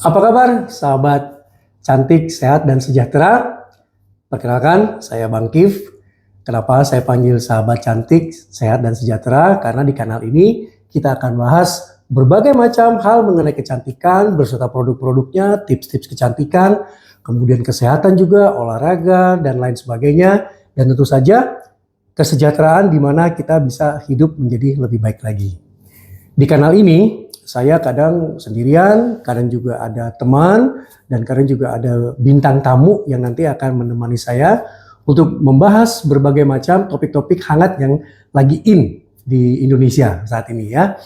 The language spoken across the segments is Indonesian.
Apa kabar sahabat cantik, sehat, dan sejahtera? Perkenalkan, saya Bang Kif. Kenapa saya panggil sahabat cantik, sehat, dan sejahtera? Karena di kanal ini kita akan bahas berbagai macam hal mengenai kecantikan beserta produk-produknya, tips-tips kecantikan, kemudian kesehatan juga, olahraga, dan lain sebagainya. Dan tentu saja kesejahteraan di mana kita bisa hidup menjadi lebih baik lagi. Di kanal ini saya kadang sendirian, kadang juga ada teman, dan kadang juga ada bintang tamu yang nanti akan menemani saya untuk membahas berbagai macam topik-topik hangat yang lagi in di Indonesia saat ini ya.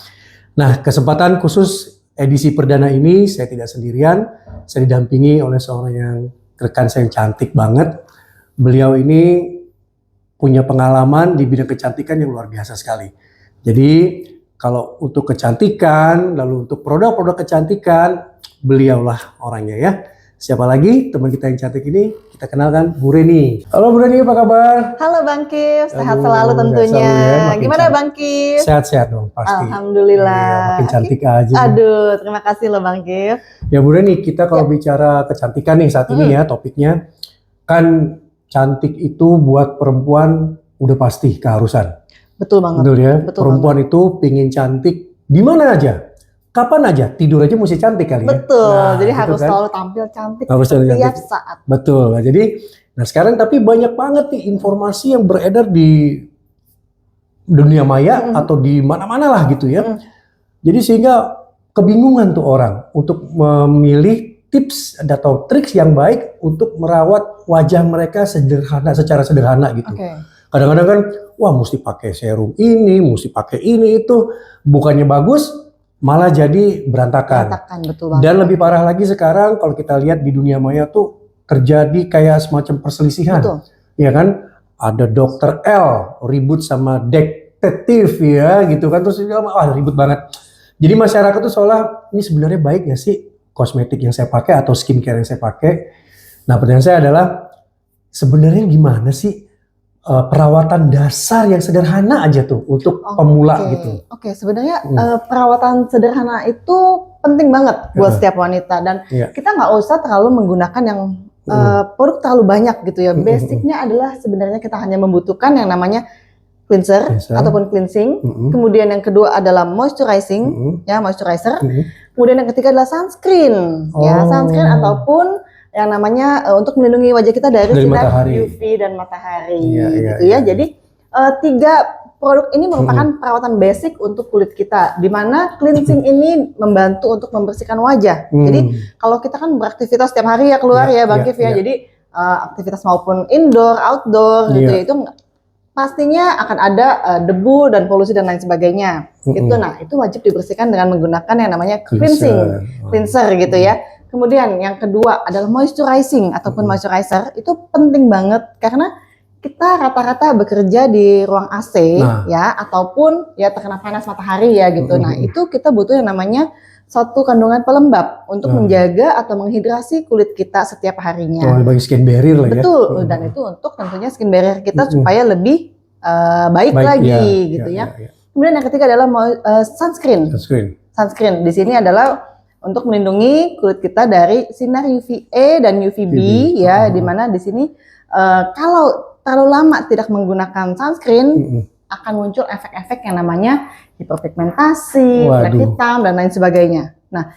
Nah, kesempatan khusus edisi perdana ini saya tidak sendirian, saya didampingi oleh seorang yang rekan saya yang cantik banget. Beliau ini punya pengalaman di bidang kecantikan yang luar biasa sekali. Jadi kalau untuk kecantikan, lalu untuk produk-produk kecantikan, beliaulah orangnya ya. Siapa lagi teman kita yang cantik ini? Kita kenalkan Bu Reni. Halo Bu Reni, apa kabar? Halo Bang Kif, sehat Aduh, selalu tentunya. sehat selalu ya, Gimana Bang Kif? Sehat-sehat dong pasti. Alhamdulillah. Ya, makin cantik aja. Aduh, terima kasih loh Bang Kif. Ya Bu Reni, kita kalau bicara kecantikan nih saat ini ya topiknya, kan cantik itu buat perempuan udah pasti keharusan. Betul banget. Betul ya, Betul perempuan banget. itu pingin cantik di mana aja, kapan aja, tidur aja mesti cantik kali ya. Betul, jadi gitu harus kan. selalu tampil cantik Harus selalu setiap cantik. saat. Betul, nah, jadi nah sekarang tapi banyak banget nih informasi yang beredar di dunia maya atau di mana-mana lah gitu ya. Jadi sehingga kebingungan tuh orang untuk memilih tips atau trik yang baik untuk merawat wajah mereka secara sederhana gitu. Oke. Kadang-kadang kan, wah mesti pakai serum ini, mesti pakai ini itu, bukannya bagus, malah jadi berantakan. Berantakan, betul banget. Dan lebih parah lagi sekarang kalau kita lihat di dunia maya tuh terjadi kayak semacam perselisihan, Betul. ya kan? Ada dokter L ribut sama detektif ya, gitu kan? Terus wah ribut banget. Jadi masyarakat tuh seolah ini sebenarnya baik nggak sih kosmetik yang saya pakai atau skincare yang saya pakai? Nah pertanyaan saya adalah sebenarnya gimana sih? Perawatan dasar yang sederhana aja tuh untuk pemula gitu. Oke, sebenarnya perawatan sederhana itu penting banget buat setiap wanita dan kita nggak usah terlalu menggunakan yang produk terlalu banyak gitu ya. Basicnya adalah sebenarnya kita hanya membutuhkan yang namanya cleanser. Ataupun cleansing. Kemudian yang kedua adalah moisturizing, ya moisturizer. Kemudian yang ketiga adalah sunscreen, ya sunscreen ataupun yang namanya untuk melindungi wajah kita dari sinar matahari. UV dan matahari gitu ya. Jadi tiga produk ini merupakan perawatan basic untuk kulit kita, di mana cleansing ini membantu untuk membersihkan wajah. Jadi kalau kita kan beraktivitas setiap hari ya keluar ya Bang Kif ya. Jadi aktivitas maupun indoor, outdoor gitu ya, itu pastinya akan ada debu dan polusi dan lain sebagainya. Itu wajib dibersihkan dengan menggunakan yang namanya cleanser gitu ya. Kemudian yang kedua adalah moisturizing ataupun moisturizer. Itu penting banget karena kita rata-rata bekerja di ruang AC ya ataupun ya terkena panas matahari ya gitu. Nah, itu kita butuh yang namanya satu kandungan pelembab untuk menjaga atau menghidrasi kulit kita setiap harinya. Bagi skin barrier lah ya. Betul, dan itu untuk tentunya skin barrier kita supaya lebih baik lagi gitu ya. Kemudian yang ketiga adalah sunscreen. Sunscreen di sini adalah untuk melindungi kulit kita dari sinar UVA dan UVB ya, di mana di sini kalau terlalu lama tidak menggunakan sunscreen akan muncul efek-efek yang namanya hiperpigmentasi, flek hitam dan lain sebagainya. Nah,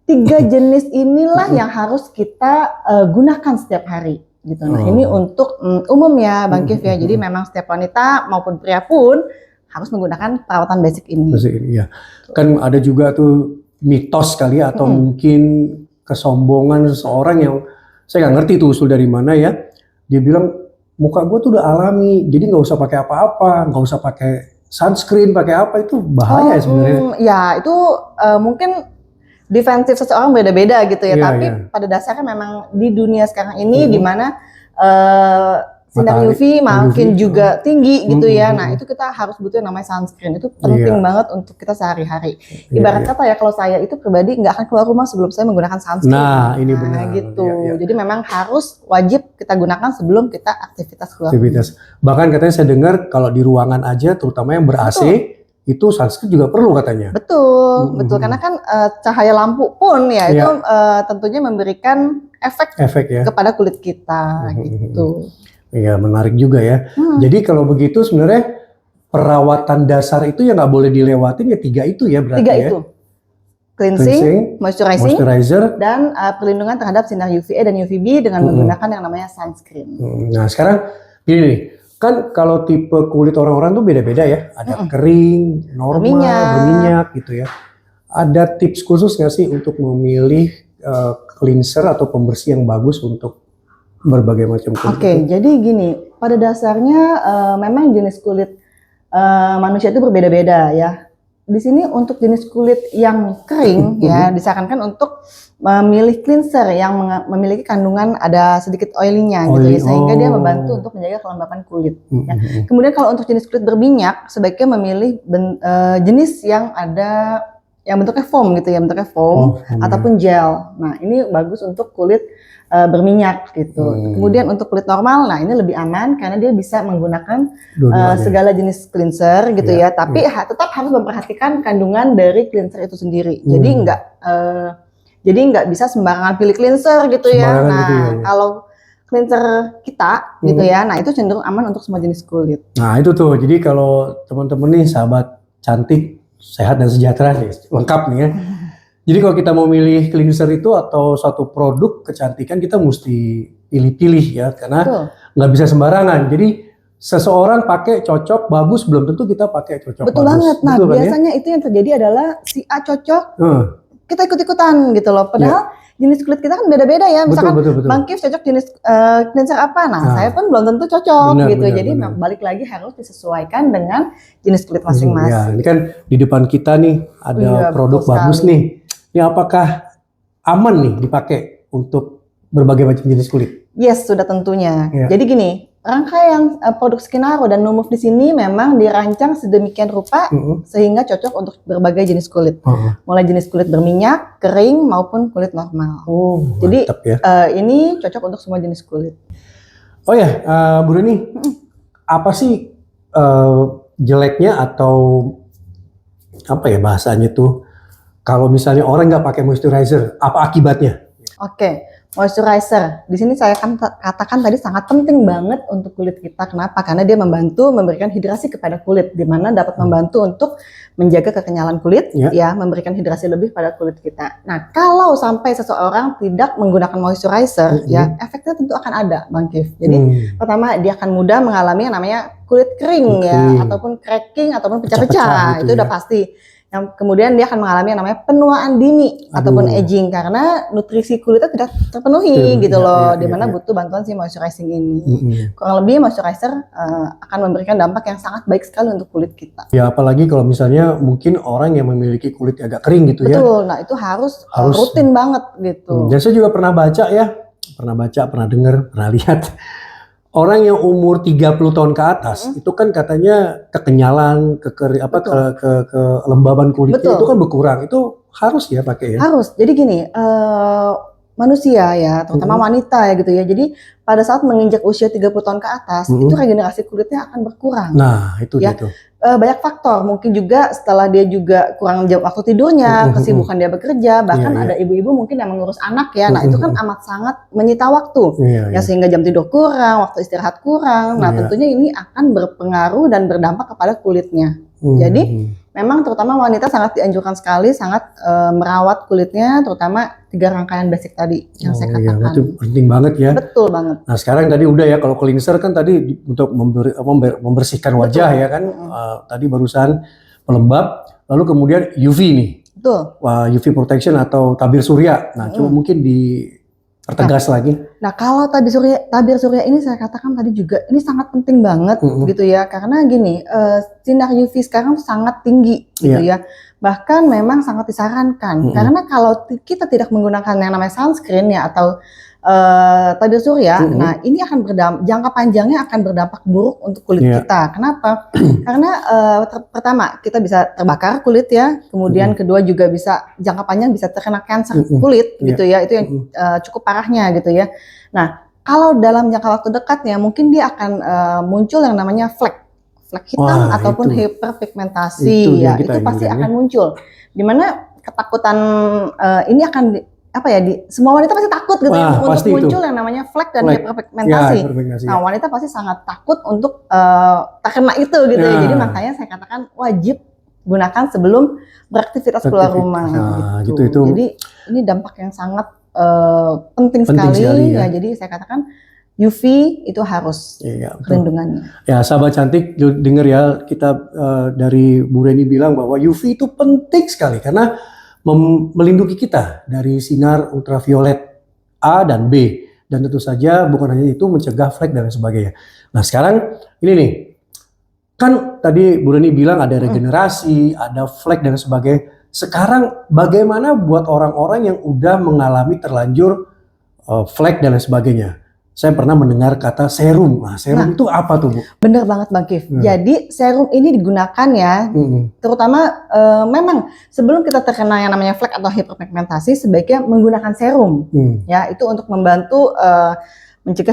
tiga jenis inilah yang harus kita gunakan setiap hari gitu. Nah, ini untuk umum ya Bang Kif ya. Jadi memang setiap wanita maupun pria pun harus menggunakan perawatan basic ini. Iya. Kan ada juga tuh mitos kali ya, atau mungkin kesombongan seseorang yang saya nggak ngerti itu usul dari mana ya. Dia bilang muka gue tuh udah alami, jadi nggak usah pakai apa-apa, nggak usah pakai sunscreen, pakai apa, itu bahaya sebenarnya. Ya itu mungkin defensif seseorang beda-beda gitu ya. Tapi pada dasarnya memang di dunia sekarang ini di mana sinar UV makin juga tinggi gitu ya. Nah itu kita harus butuh yang namanya sunscreen. Itu penting banget untuk kita sehari-hari. Ibarat kata ya, kalau saya itu pribadi nggak akan keluar rumah sebelum saya menggunakan sunscreen. Nah ini benar. Gitu. Jadi memang harus wajib kita gunakan sebelum kita aktivitas keluar rumah. Bahkan katanya saya dengar kalau di ruangan aja, terutama yang ber-AC, itu sunscreen juga perlu katanya. Betul, betul. Karena kan cahaya lampu pun ya itu tentunya memberikan efek ya kepada kulit kita gitu. Iya, menarik juga ya. Jadi kalau begitu sebenarnya perawatan dasar itu yang nggak boleh dilewatin ya 3 itu ya berarti 3 ya. itu. Cleansing, moisturizing, dan perlindungan terhadap sinar UVA dan UVB dengan menggunakan yang namanya sunscreen. Nah sekarang gini nih, kan kalau tipe kulit orang-orang tuh beda-beda ya. Ada kering, normal, berminyak gitu ya. Ada tips khusus nggak sih untuk memilih cleanser atau pembersih yang bagus untuk berbagai macam kulit? Oke, jadi gini, pada dasarnya memang jenis kulit manusia itu berbeda-beda ya. Di sini untuk jenis kulit yang kering ya disarankan untuk memilih cleanser yang memiliki kandungan ada sedikit oily-nya gitu ya, sehingga dia membantu untuk menjaga kelembapan kulit. Ya. Kemudian kalau untuk jenis kulit berminyak sebaiknya memilih jenis yang ada yang bentuknya foam gitu ya, bentuknya foam ataupun gel. Nah ini bagus untuk kulit berminyak gitu. Kemudian untuk kulit normal, nah ini lebih aman karena dia bisa menggunakan segala jenis cleanser gitu ya. Tapi tetap harus memperhatikan kandungan dari cleanser itu sendiri. Jadi nggak bisa sembarangan pilih cleanser gitu ya. Nah kalau cleanser kita gitu ya, nah itu cenderung aman untuk semua jenis kulit. Nah itu tuh. Jadi kalau teman-teman nih sahabat cantik, sehat dan sejahtera nih, lengkap nih ya. Jadi kalau kita mau milih cleanser itu atau suatu produk kecantikan kita mesti pilih-pilih ya, karena nggak bisa sembarangan. Jadi seseorang pakai cocok bagus belum tentu kita pakai cocok bagus. Betul banget. Nah biasanya itu yang terjadi adalah si A cocok, kita ikut-ikutan gitu loh. Padahal jenis kulit kita kan beda-beda ya. Misalkan Bang Kif cocok jenis cleanser apa, nah saya pun belum tentu cocok gitu. Jadi balik lagi harus disesuaikan dengan jenis kulit masing-masing. Ya, ini kan di depan kita nih ada produk bagus nih. Ini apakah aman nih dipakai untuk berbagai macam jenis kulit? Yes, sudah tentunya. Jadi gini, rangkaian produk Skinaro dan Numove di sini memang dirancang sedemikian rupa sehingga cocok untuk berbagai jenis kulit. Mulai jenis kulit berminyak, kering maupun kulit normal. Jadi ini cocok untuk semua jenis kulit. Oh ya, Bu Reni, apa sih jeleknya atau apa ya bahasanya tuh? Kalau misalnya orang nggak pakai moisturizer, apa akibatnya? Oke, moisturizer. Di sini saya kan katakan tadi sangat penting banget untuk kulit kita. Kenapa? Karena dia membantu memberikan hidrasi kepada kulit, di mana dapat membantu untuk menjaga kekenyalan kulit, ya, memberikan hidrasi lebih pada kulit kita. Nah, kalau sampai seseorang tidak menggunakan moisturizer, ya efeknya tentu akan ada, Bang Kif. Jadi pertama dia akan mudah mengalami yang namanya kulit kering ya, ataupun cracking ataupun pecah-pecah. Itu udah pasti. Yang kemudian dia akan mengalami yang namanya penuaan dini ataupun aging karena nutrisi kulitnya tidak terpenuhi gitu loh, dimana butuh bantuan si moisturizing ini. Kurang lebih moisturizer akan memberikan dampak yang sangat baik sekali untuk kulit kita. Ya apalagi kalau misalnya mungkin orang yang memiliki kulit agak kering gitu ya. Betul, nah itu harus rutin banget gitu. Dan saya juga pernah baca, pernah dengar, pernah lihat. Orang yang umur 30 tahun ke atas itu kan katanya kekenyalan, kelembaban kulitnya itu kan berkurang. Itu harus ya pakai ya? Harus. Jadi gini, manusia ya, terutama wanita ya gitu ya. Jadi pada saat menginjak usia 30 tahun ke atas, itu regenerasi kulitnya akan berkurang. Nah, itu ya. Banyak faktor, mungkin juga setelah dia juga kurang jam waktu tidurnya, kesibukan dia bekerja, bahkan ada ibu-ibu mungkin yang mengurus anak ya, nah itu kan amat sangat menyita waktu, ya sehingga jam tidur kurang, waktu istirahat kurang, nah tentunya ini akan berpengaruh dan berdampak kepada kulitnya. Jadi memang terutama wanita sangat dianjurkan sekali, sangat merawat kulitnya, terutama 3 rangkaian basic tadi yang saya katakan. Itu penting banget ya. Betul banget. Nah sekarang tadi udah ya, kalau cleanser kan tadi untuk membersihkan wajah ya kan, tadi barusan pelembab, lalu kemudian UV nih. Betul. UV protection atau tabir surya. Nah coba mungkin dipertegas lagi. Nah kalau tabir surya ini saya katakan tadi juga ini sangat penting banget gitu ya, karena gini sinar UV sekarang sangat tinggi gitu ya, bahkan memang sangat disarankan karena kalau kita tidak menggunakan yang namanya sunscreen ya atau tabir surya, nah ini akan jangka panjangnya akan berdampak buruk untuk kulit kita. Kenapa? Karena pertama kita bisa terbakar kulit ya, kemudian kedua juga bisa jangka panjang bisa terkena kanker kulit gitu ya, itu yang cukup parahnya gitu ya. Nah kalau dalam jangka waktu dekatnya mungkin dia akan muncul yang namanya flek flek hitam ataupun hiperpigmentasi ya, itu pasti akan muncul. Dimana ketakutan ini akan semua wanita pasti takut gitu ya untuk muncul yang namanya flek dan hiperpigmentasi. Nah, wanita pasti sangat takut untuk terkena itu gitu ya. Jadi makanya saya katakan wajib gunakan sebelum beraktivitas keluar rumah gitu. Jadi ini dampak yang sangat penting sekali ya. Jadi saya katakan UV itu harus perlindungannya. Ya, sahabat cantik, dengar ya, kita dari Bu Reni bilang bahwa UV itu penting sekali karena melindungi kita dari sinar ultraviolet A dan B, dan tentu saja bukan hanya itu, mencegah flek dan lain sebagainya. Nah sekarang ini nih, kan tadi Bu Reni bilang ada regenerasi, ada flek dan sebagainya. Sekarang bagaimana buat orang-orang yang udah mengalami terlanjur flek dan lain sebagainya? Saya pernah mendengar kata serum. Nah, serum itu apa tuh, Bu? Bener banget Bang Kif. Jadi serum ini digunakan ya, terutama memang sebelum kita terkena yang namanya flek atau hiperpigmentasi, sebaiknya menggunakan serum. Ya, itu untuk membantu mencegah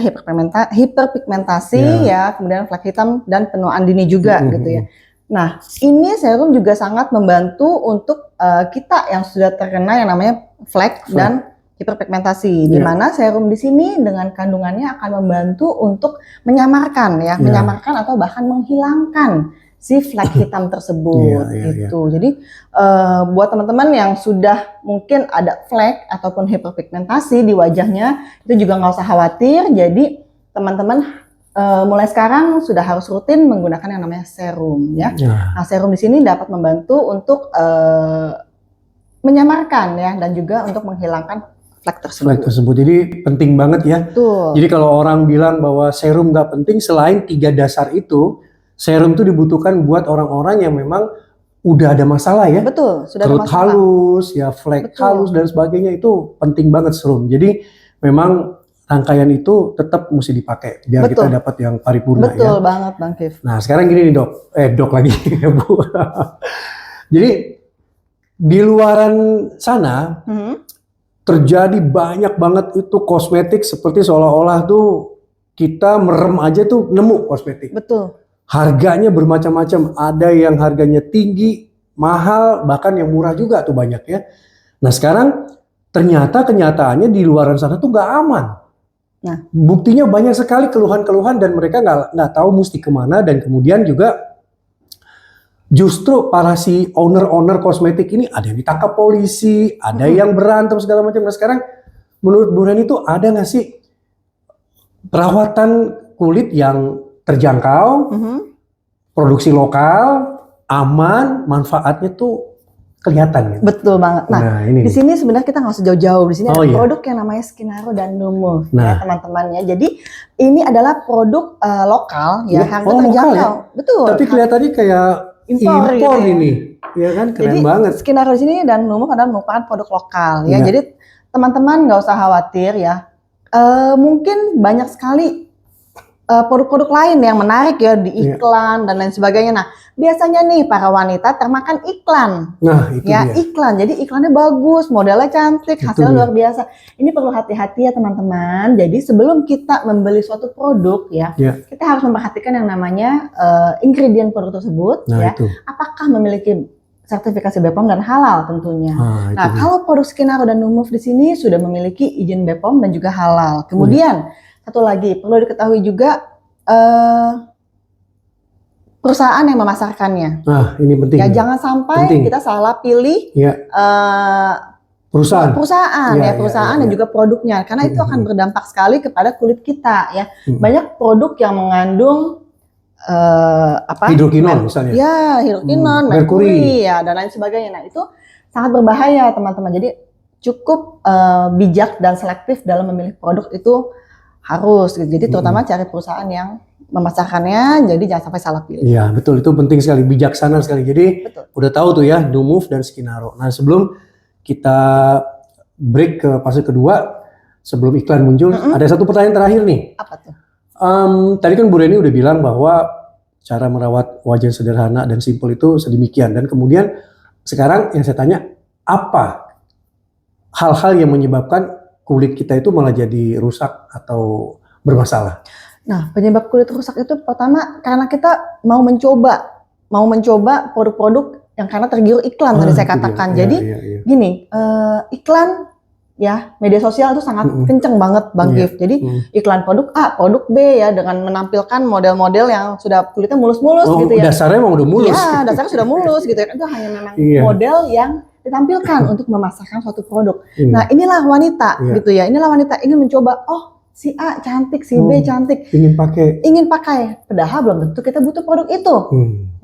hiperpigmentasi ya, kemudian flek hitam dan penuaan dini juga gitu ya. Nah, ini serum juga sangat membantu untuk kita yang sudah terkena yang namanya flek dan hiperpigmentasi, di mana serum di sini dengan kandungannya akan membantu untuk menyamarkan ya, menyamarkan atau bahkan menghilangkan si flek hitam tersebut gitu. Jadi buat teman-teman yang sudah mungkin ada flek ataupun hiperpigmentasi di wajahnya, itu juga nggak usah khawatir. Jadi teman-teman mulai sekarang sudah harus rutin menggunakan yang namanya serum ya. Nah, serum di sini dapat membantu untuk menyamarkan ya, dan juga untuk menghilangkan flek tersebut. Jadi penting banget ya. Betul. Jadi kalau orang bilang bahwa serum nggak penting, selain 3 dasar itu, serum itu dibutuhkan buat orang-orang yang memang udah ada masalah ya. Betul, sudah ada masalah. Halus, ya flek halus dan sebagainya, itu penting banget serum. Jadi memang rangkaian itu tetap mesti dipakai biar kita dapat yang paripurna. Betul banget Bang Kif. Nah sekarang gini nih dok lagi Bu. Jadi di luaran sana terjadi banyak banget itu kosmetik, seperti seolah-olah tuh kita merem aja tuh nemu kosmetik. Betul. Harganya bermacam-macam, ada yang harganya tinggi, mahal, bahkan yang murah juga tuh banyak ya. Nah sekarang ternyata kenyataannya di luaran sana tuh nggak aman. Nah buktinya banyak sekali keluhan-keluhan dan mereka nggak tahu mesti kemana, dan kemudian juga justru para si owner kosmetik ini ada yang ditangkap polisi, ada yang berantem segala macam. Nah sekarang menurut Bu Reni itu ada nggak sih perawatan kulit yang terjangkau, produksi lokal, aman, manfaatnya tuh kelihatan gitu? Betul banget. Nah di sini sebenarnya kita nggak usah jauh-jauh. Di sini ada produk yang namanya Skinaro dan Numove ya teman-temannya. Jadi ini adalah produk lokal ya, harga terjangkau. Ya? Betul. Tapi kelihatannya kayak impor gitu ini, ya kan, keren banget. Skinaro di sini dan Numove adalah merupakan produk lokal ya. Jadi teman-teman nggak usah khawatir ya. Mungkin banyak sekali produk-produk lain yang menarik ya di iklan dan lain sebagainya. Nah biasanya nih para wanita termakan iklan. Nah itu ya dia. Iklan, jadi iklannya bagus, modelnya cantik, hasilnya luar biasa. Ini perlu hati-hati ya teman-teman. Jadi sebelum kita membeli suatu produk ya, kita harus memperhatikan yang namanya ingredient produk tersebut ya. Apakah memiliki sertifikasi BPOM dan halal tentunya. Nah kalau produk Skinaro dan Numove di sini sudah memiliki izin BPOM dan juga halal. Kemudian satu lagi perlu diketahui juga perusahaan yang memasarkannya. Nah, ini penting. Ya, jangan sampai kita salah pilih perusahaan dan juga produknya, karena itu akan berdampak sekali kepada kulit kita ya. Banyak produk yang mengandung hidrokinon misalnya. Ya, hidrokinon, merkuri ya dan lain sebagainya. Nah, itu sangat berbahaya, teman-teman. Jadi cukup bijak dan selektif dalam memilih produk itu harus gitu. Jadi terutama cari perusahaan yang memasarkannya, jadi jangan sampai salah pilih. Iya betul, itu penting sekali, bijaksana sekali. Jadi udah tahu tuh ya Numove dan Skinaro. Nah sebelum kita break ke fase kedua, sebelum iklan muncul, ada satu pertanyaan terakhir nih. Apa tuh? Tadi kan Bu Reni udah bilang bahwa cara merawat wajah sederhana dan simpel itu sedemikian, dan kemudian sekarang yang saya tanya, apa hal-hal yang menyebabkan kulit kita itu malah jadi rusak atau bermasalah? Nah, penyebab kulit rusak itu pertama karena kita mau mencoba produk-produk yang karena tergiur iklan tadi saya itu dia. katakan. Iya, Jadi iya, iya. gini, iklan ya media sosial itu sangat kenceng banget Bang Iya. Gif. Jadi iklan produk A, produk B ya dengan menampilkan model-model yang sudah kulitnya mulus-mulus gitu ya. Dasarnya emang udah mulus. Ya, dasarnya sudah mulus gitu ya. Itu hanya memang Iya. model yang ditampilkan untuk memasarkan suatu produk. Iya. Nah, inilah wanita Iya. gitu ya. Inilah wanita ingin mencoba, oh si A cantik, si B cantik. Ingin pakai. Padahal belum tentu kita butuh produk itu.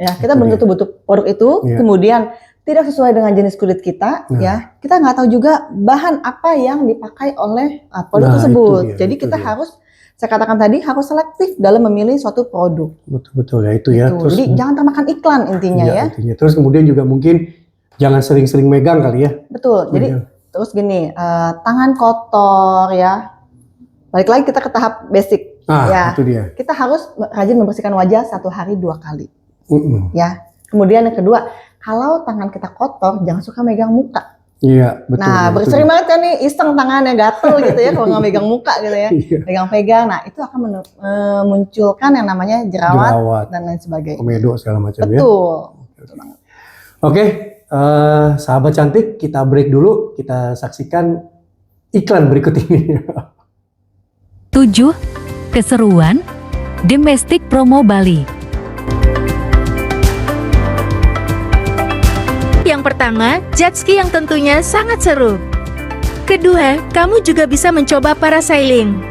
Ya, kita belum tentu butuh produk itu. Iya. Kemudian tidak sesuai dengan jenis kulit kita, ya. Kita nggak tahu juga bahan apa yang dipakai oleh produk tersebut. Jadi kita harus, saya katakan tadi, harus selektif dalam memilih suatu produk. Betul ya itu ya. Terus, jadi jangan termakan iklan intinya ya. Intinya. Terus kemudian juga mungkin jangan sering-sering megang kali ya. Betul. Jadi terus gini, tangan kotor ya. Balik lagi kita ke tahap basic. Ya. Itu dia. Kita harus rajin membersihkan wajah 1 hari 2 kali. Ya. Kemudian yang kedua, kalau tangan kita kotor, jangan suka megang muka. Iya, betul. Nah, sering banget kan nih iseng tangannya gatel gitu ya kalau nggak megang muka gitu ya. Pegang-pegang. Nah, itu akan memunculkan yang namanya jerawat dan lain sebagainya. Komedo segala macam ya. Betul banget. Oke, sahabat cantik, kita break dulu. Kita saksikan iklan berikut ini. 7. Keseruan Domestic Promo Bali. Yang pertama, jet ski yang tentunya sangat seru. Kedua, kamu juga bisa mencoba parasailing.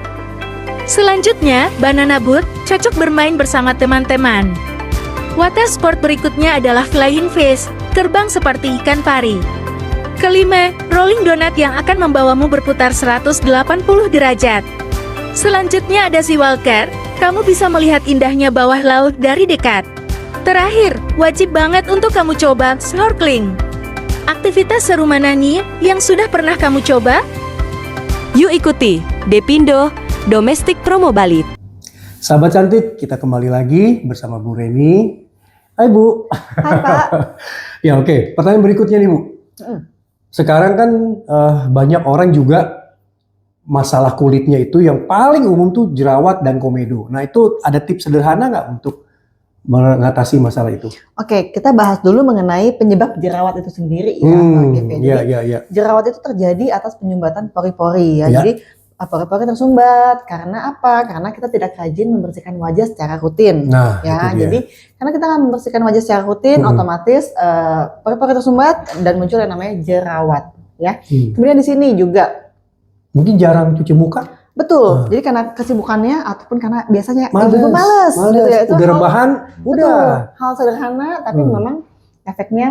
Selanjutnya, banana boat cocok bermain bersama teman-teman. Water sport berikutnya adalah flying fish, terbang seperti ikan pari. Kelima, rolling donut yang akan membawamu berputar 180 derajat. Selanjutnya ada sea walker, kamu bisa melihat indahnya bawah laut dari dekat. Terakhir, wajib banget untuk kamu coba snorkeling. Aktivitas seru mana nih yang sudah pernah kamu coba? Yuk ikuti Depindo Domestic Promo Bali. Sahabat cantik, kita kembali lagi bersama Bu Reni. Hai Bu. Hai Pak. Ya oke, pertanyaan berikutnya nih Bu. Sekarang kan banyak orang juga masalah kulitnya itu yang paling umum tuh jerawat dan komedo. Nah itu ada tips sederhana nggak untuk mengatasi masalah itu? Oke, kita bahas dulu mengenai penyebab jerawat itu sendiri ya, Pak Gif. Jadi jerawat itu terjadi atas penyumbatan pori-pori ya. Jadi pori-pori tersumbat karena apa? Karena kita tidak rajin membersihkan wajah secara rutin. Nah, ya, jadi karena kita nggak membersihkan wajah secara rutin, otomatis pori-pori tersumbat dan muncul yang namanya jerawat. Ya. Kemudian di sini juga mungkin jarang cuci muka. Betul. Jadi karena kesibukannya ataupun karena biasanya ibu males gitu ya. Itu udah rebahan, udah hal sederhana tapi memang efeknya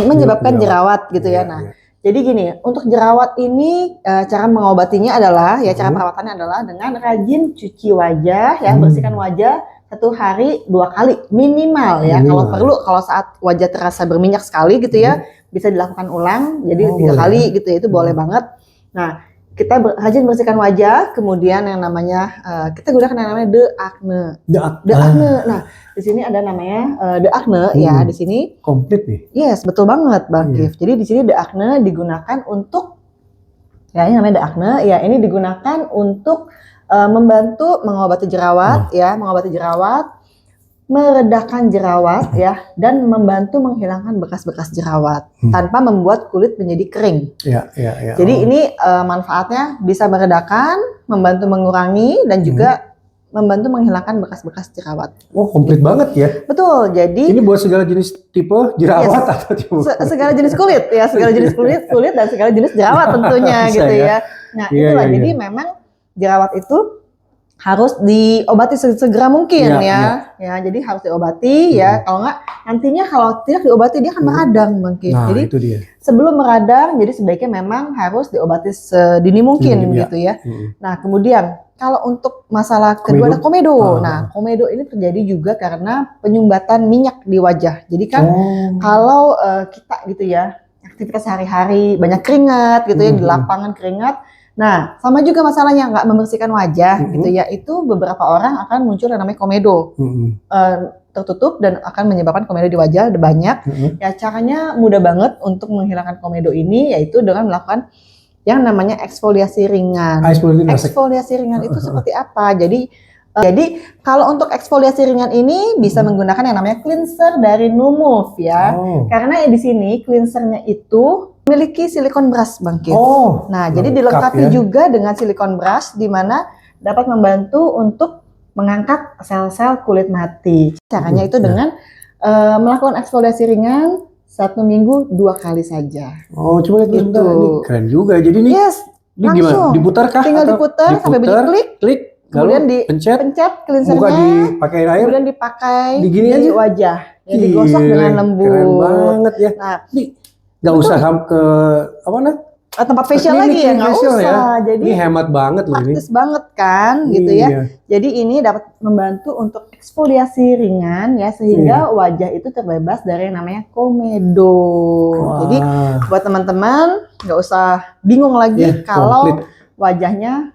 menyebabkan jerawat gitu ya. Nah, jadi gini, untuk jerawat ini cara mengobatinya adalah cara perawatannya adalah dengan rajin cuci wajah ya, bersihkan wajah 1 hari 2 kali minimal ya. Kalau perlu, kalau saat wajah terasa berminyak sekali gitu ya, bisa dilakukan ulang jadi 3 kali gitu ya, itu boleh banget. Nah, kita rajin bersihkan wajah, kemudian yang namanya kita gunakan yang namanya The Acne. Nah, di sini ada namanya The Acne ya, di sini. Komplit nih. Yes, betul banget Bang Gif. Jadi di sini The Acne digunakan untuk ini namanya The Acne ya, ini digunakan untuk membantu mengobati jerawat ya, meredakan jerawat ya, dan membantu menghilangkan bekas-bekas jerawat tanpa membuat kulit menjadi kering. Jadi ini manfaatnya bisa meredakan, membantu mengurangi dan juga membantu menghilangkan bekas-bekas jerawat. Oh, komplit banget ya. Betul. Jadi ini buat segala jenis tipe jerawat atau tipe segala jenis kulit ya, segala jenis kulit dan segala jenis jerawat tentunya gitu ya. Nah, itulah jadi memang jerawat itu harus diobati segera mungkin ya. Jadi harus diobati ya. Kalau nggak nantinya kalau tidak diobati dia akan meradang mungkin. Nah, jadi itu dia. Sebelum meradang, jadi sebaiknya memang harus diobati sedini mungkin gitu ya. Nah, kemudian kalau untuk masalah kedua ada komedo. Nah, komedo ini terjadi juga karena penyumbatan minyak di wajah. Jadi kan kalau kita gitu ya, aktivitas sehari-hari banyak keringat gitu ya, di lapangan keringat. Nah, sama juga masalahnya nggak membersihkan wajah gitu ya, itu beberapa orang akan muncul yang namanya komedo. Tertutup dan akan menyebabkan komedo di wajah, ada banyak. Ya, caranya mudah banget untuk menghilangkan komedo ini, yaitu dengan melakukan yang namanya eksfoliasi ringan. Eksfoliasi ringan itu seperti apa? Jadi Jadi kalau untuk eksfoliasi ringan ini bisa menggunakan yang namanya cleanser dari Numove ya. Karena di sini cleansernya itu memiliki silikon brush Bang Kif. Nah, jadi dilengkapi juga dengan silikon brush di mana dapat membantu untuk mengangkat sel-sel kulit mati. Caranya itu dengan melakukan eksfoliasi ringan 1 minggu 2 kali saja. Coba lihat Gitu. ini keren juga. Jadi ini, ini gimana? langsung. Diputar kah? Tinggal Atau diputar sampai bunyi klik. Klik. Kemudian dipencet. pencet Buka cleansernya. dipakai air. Kemudian dipakai Digini di aja? wajah. Ya, digosok dengan lembut. Keren banget ya. Nah, Nih, nggak usah ke apa nah? tempat facial lagi ya, nggak usah. Ya. Jadi Ini hemat banget loh ini. praktis banget kan, gitu ya. Jadi ini dapat membantu untuk eksfoliasi ringan ya, sehingga wajah itu terbebas dari yang namanya komedo. Jadi buat teman-teman nggak usah bingung lagi kalau wajahnya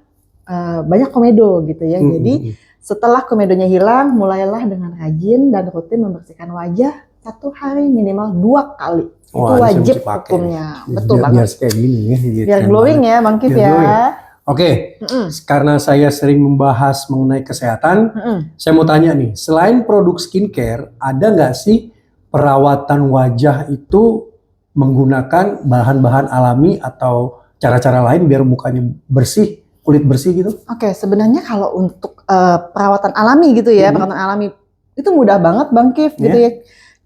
banyak komedo gitu ya. Jadi setelah komedonya hilang, mulailah dengan rajin dan rutin membersihkan wajah 1 hari minimal 2 kali. Itu wajib hukumnya. Betul banget. Biar kayak gini ya. Biar glowing ya Bang Kif ya. Oke, karena saya sering membahas mengenai kesehatan, saya mau tanya nih, selain produk skincare, ada nggak sih perawatan wajah itu menggunakan bahan-bahan alami atau cara-cara lain biar mukanya bersih, kulit bersih gitu? Oke, sebenarnya kalau untuk perawatan alami gitu ya, perawatan alami itu mudah banget Bang Kif gitu ya.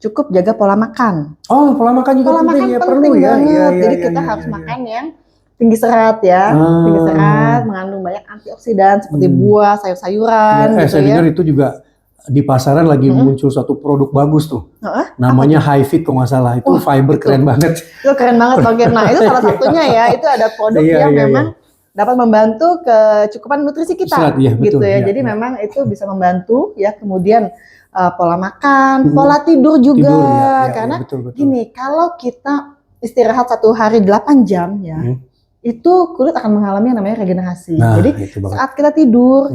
Cukup jaga pola makan. Pola makan juga pola penting makan ya, penting perlu ya. banget. Jadi kita harus makan yang tinggi serat ya, tinggi serat, mengandung banyak antioksidan seperti buah, sayur-sayuran. Saya dengar itu juga di pasaran lagi muncul satu produk bagus tuh, namanya Hi-Fit kalau nggak salah, itu fiber keren banget. Itu keren banget Bang Kif. Nah itu salah satunya ya, itu ada produk yang memang dapat membantu kecukupan nutrisi kita, gitu ya. Jadi memang itu bisa membantu ya, kemudian pola makan, pola tidur juga, karena betul. Gini, kalau kita istirahat 1 hari 8 jam ya, itu kulit akan mengalami yang namanya regenerasi. Jadi saat kita tidur,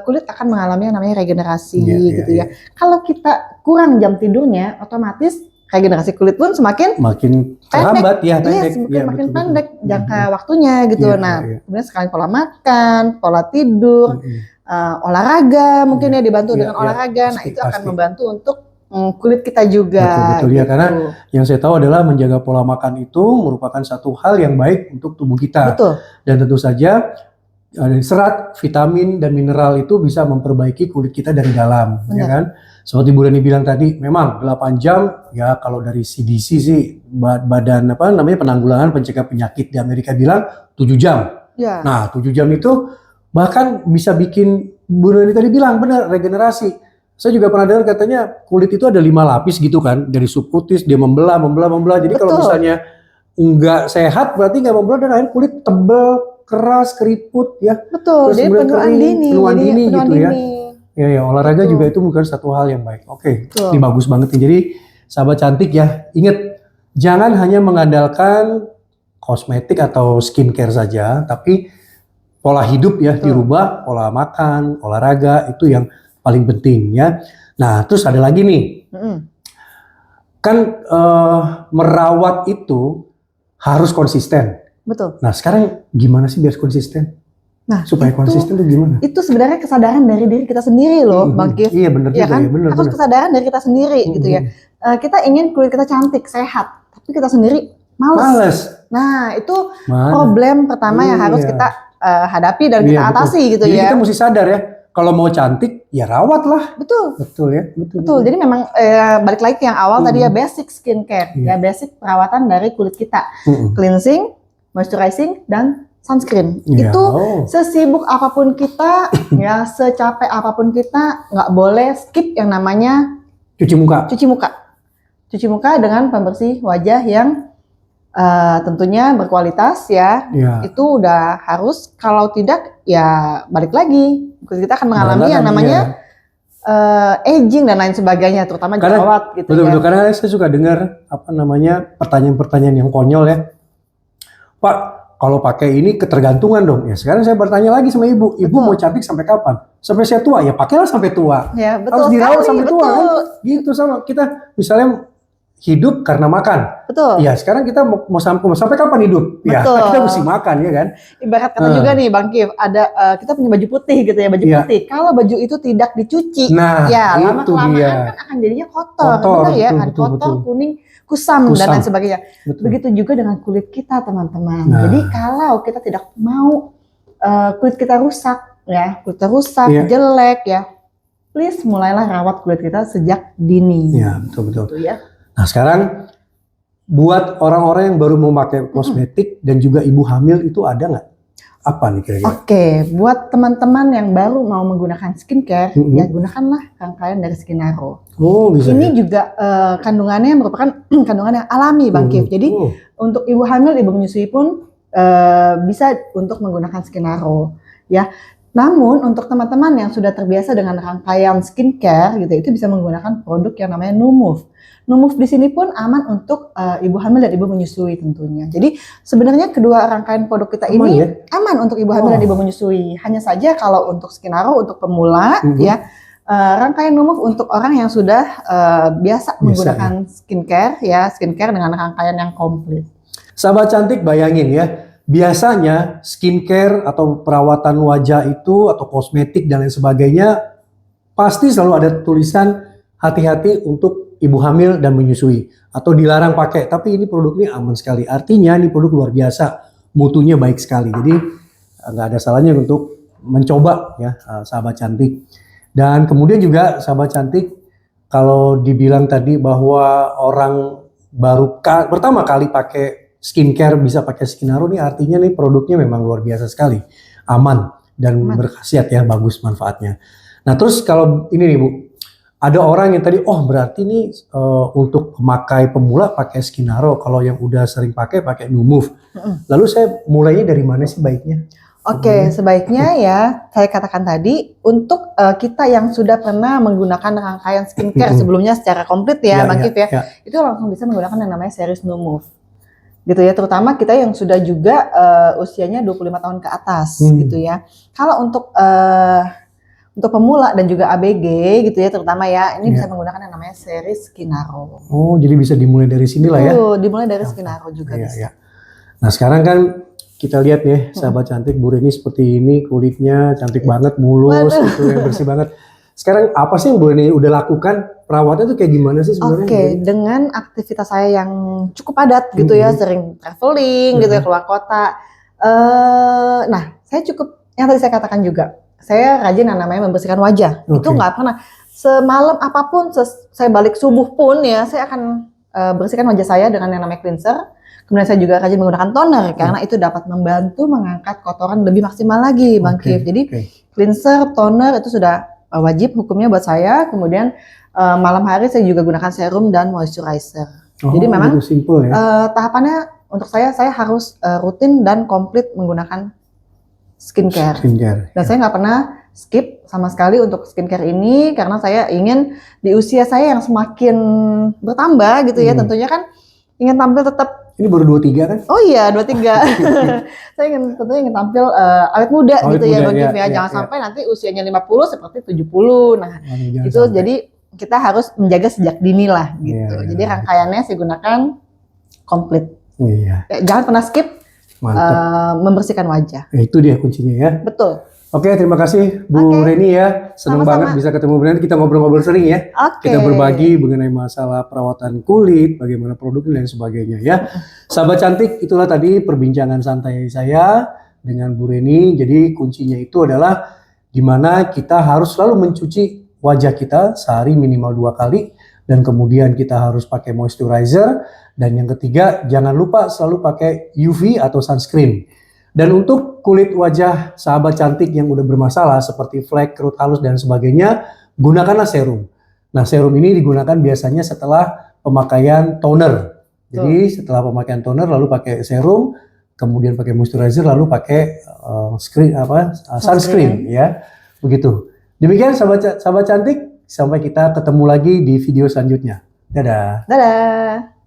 kulit akan mengalami yang namanya regenerasi gitu ya. Kalau kita kurang jam tidurnya, otomatis regenerasi kulit pun semakin terhambat ya, makin pendek jangka waktunya gitu. Nah, kemudian sekali pola makan, pola tidur, olahraga mungkin ya dibantu dengan olahraga. Nah, itu akan membantu untuk kulit kita juga. Betul ya, karena yang saya tahu adalah menjaga pola makan itu merupakan satu hal yang baik untuk tubuh kita. Dan tentu saja serat, vitamin dan mineral itu bisa memperbaiki kulit kita dari dalam, ya kan? Seperti Bu Reni bilang tadi, memang 8 jam ya, kalau dari CDC sih, badan penanggulangan pencegah penyakit di Amerika bilang 7 jam. Nah, 7 jam itu bahkan bisa bikin, Bu Reni tadi bilang benar, regenerasi. Saya juga pernah dengar katanya kulit itu ada 5 lapis gitu kan, dari subkutis dia membelah. Jadi kalau misalnya nggak sehat berarti nggak membelah dan akhirnya kulit tebal, keras, keriput ya. Terus jadi penuaan dini gitu ya. Ya, olahraga juga itu bukan satu hal yang baik. Ini bagus banget nih. Jadi sahabat cantik ya, ingat jangan hanya mengandalkan kosmetik atau skincare saja, tapi pola hidup ya dirubah, pola makan, olahraga itu yang paling penting ya. Nah, terus ada lagi nih, kan merawat itu harus konsisten. Nah, sekarang gimana sih biar konsisten? Nah, supaya konsisten tuh gimana? Itu sebenarnya kesadaran dari diri kita sendiri loh, Bang Kif. Iya benar juga kan? Harus kesadaran dari kita sendiri gitu ya. Kita ingin kulit kita cantik, sehat, tapi kita sendiri males. Nah, itu problem pertama yang harus kita hadapi dan kita atasi gitu ya. Jadi kita mesti sadar ya, kalau mau cantik ya rawat lah. Betul ya. Jadi memang balik lagi ke yang awal tadi ya, basic skincare, ya basic perawatan dari kulit kita, cleansing, moisturizing dan sunscreen. Itu sesibuk apapun kita, ya secapek apapun kita, nggak boleh skip yang namanya cuci muka. Cuci muka dengan pembersih wajah yang tentunya berkualitas ya. Itu udah harus. Kalau tidak ya balik lagi, kita akan mengalami yang namanya aging dan lain sebagainya, terutama jerawat gitu. Betul, karena saya suka dengar pertanyaan-pertanyaan yang konyol ya. Pak, kalau pakai ini ketergantungan dong. Ya sekarang saya bertanya lagi sama ibu. Ibu mau cantik sampai kapan? Sampai saya tua? Ya pakailah sampai tua. Ya, betul. Harus dirawat sampai tua kan? Gitu sama kita. Misalnya hidup karena makan. Betul. Iya, sekarang kita mau sampai kapan hidup? Ya, Betul. kita mesti makan ya kan. Ibarat kata juga nih Bang Kif, ada kita punya baju putih gitu ya, baju Iya. putih. Kalau baju itu tidak dicuci, Nah, ya itu lama-kelamaan dia. kan akan jadinya kotor, Kotor, benar ya betul, kan, betul, kotor, betul. kuning, kusam dan Kusam. lain sebagainya. Betul. Begitu juga dengan kulit kita teman-teman. Nah. Jadi kalau kita tidak mau kulit kita rusak, ya, kulit kita rusak, Iya. jelek ya, please mulailah rawat kulit kita sejak dini. Iya, betul. Gitu ya. Nah, sekarang buat orang-orang yang baru mau pakai kosmetik dan juga ibu hamil itu ada nggak? Apa nih kira-kira? Oke, buat teman-teman yang baru mau menggunakan skincare, ya gunakanlah rangkaian dari Skinaro. Oh, bisa. Ini juga kandungannya merupakan kandungan yang alami, Bang Kif. Jadi untuk ibu hamil, ibu menyusui pun bisa untuk menggunakan Skinaro, ya. Namun untuk teman-teman yang sudah terbiasa dengan rangkaian skincare, gitu, itu bisa menggunakan produk yang namanya Numove. Numove di sini pun aman untuk ibu hamil dan ibu menyusui tentunya. Jadi sebenarnya kedua rangkaian produk kita ini aman untuk ibu hamil dan ibu menyusui. Hanya saja kalau untuk Skinaro untuk pemula, ya. Rangkaian Numove untuk orang yang sudah biasa menggunakan skincare dengan rangkaian yang komplit. Sahabat cantik, bayangin ya, biasanya skincare atau perawatan wajah itu atau kosmetik dan lain sebagainya pasti selalu ada tulisan hati-hati untuk ibu hamil dan menyusui atau dilarang pakai. Tapi ini produknya aman sekali. Artinya ini produk luar biasa, mutunya baik sekali. Jadi nggak ada salahnya untuk mencoba ya, sahabat cantik. Dan kemudian juga sahabat cantik, kalau dibilang tadi bahwa orang baru pertama kali pakai skincare bisa pakai Skinaro, nih artinya nih produknya memang luar biasa sekali, aman dan berkhasiat ya, bagus manfaatnya. Nah terus kalau ini nih Bu, ada orang yang tadi berarti nih untuk pemakai pemula pakai Skinaro, kalau yang udah sering pakai Numove. Lalu saya mulainya dari mana sih baiknya? Oke, sebaiknya ya saya katakan tadi untuk kita yang sudah pernah menggunakan rangkaian skincare sebelumnya secara komplit ya, Bang Kif ya, itu langsung bisa menggunakan yang namanya series Numove. Gitu ya, terutama kita yang sudah juga usianya 25 tahun ke atas gitu ya. Kalau untuk pemula dan juga ABG gitu ya terutama ya, ini bisa menggunakan yang namanya series Skinaro. Oh, jadi bisa dimulai dari sini lah ya. Dimulai dari Skinaro juga bisa. Nah, sekarang kan kita lihat ya, sahabat cantik, Bu Reni seperti ini, kulitnya cantik banget, mulus gitu, yang bersih banget. Sekarang apa sih yang Bu Reni udah lakukan? Perawatnya tuh kayak gimana sih sebenarnya? Oke, dengan aktivitas saya yang cukup padat gitu ya, sering traveling gitu ya, keluar kota. Nah, saya cukup, yang tadi saya katakan juga, saya rajin yang namanya membersihkan wajah. Itu nggak pernah, semalam apapun, saya balik subuh pun ya, saya akan bersihkan wajah saya dengan yang namanya cleanser. Kemudian saya juga rajin menggunakan toner, karena itu dapat membantu mengangkat kotoran lebih maksimal lagi, Bang Kif. Jadi cleanser, toner itu sudah wajib hukumnya buat saya. Kemudian malam hari saya juga gunakan serum dan moisturizer. Jadi memang simple ya. Tahapannya untuk saya harus rutin dan komplit menggunakan skincare. Dan saya nggak pernah skip sama sekali untuk skincare ini, karena saya ingin di usia saya yang semakin bertambah gitu ya, tentunya kan ingin tampil tetap. Ini baru 23 kan? Oh iya, 23. Saya tentunya ingin tampil awet muda gitu ya, Bang Kif ya. Jangan sampai nanti usianya 50 seperti 70. Nah, itu sampai. Jadi kita harus menjaga sejak dini lah gitu. Jadi rangkaiannya saya gunakan komplit. Jangan pernah skip membersihkan wajah. Itu dia kuncinya ya. Betul. Oke, terima kasih Bu Reni ya. Senang banget bisa ketemu Bu Reni. Kita ngobrol-ngobrol sering ya. Kita berbagi mengenai masalah perawatan kulit, bagaimana produknya dan sebagainya ya. Sahabat cantik, itulah tadi perbincangan santai saya dengan Bu Reni. Jadi kuncinya itu adalah gimana kita harus selalu mencuci wajah kita sehari minimal 2 kali. Dan kemudian kita harus pakai moisturizer. Dan yang ketiga, jangan lupa selalu pakai UV atau sunscreen. Dan untuk kulit wajah sahabat cantik yang udah bermasalah seperti flek, kerut halus dan sebagainya, gunakanlah serum. Nah, serum ini digunakan biasanya setelah pemakaian toner. Jadi setelah pemakaian toner lalu pakai serum, kemudian pakai moisturizer, lalu pakai sunscreen ya. Begitu. Demikian sahabat cantik, sampai kita ketemu lagi di video selanjutnya. Dadah. Dadah.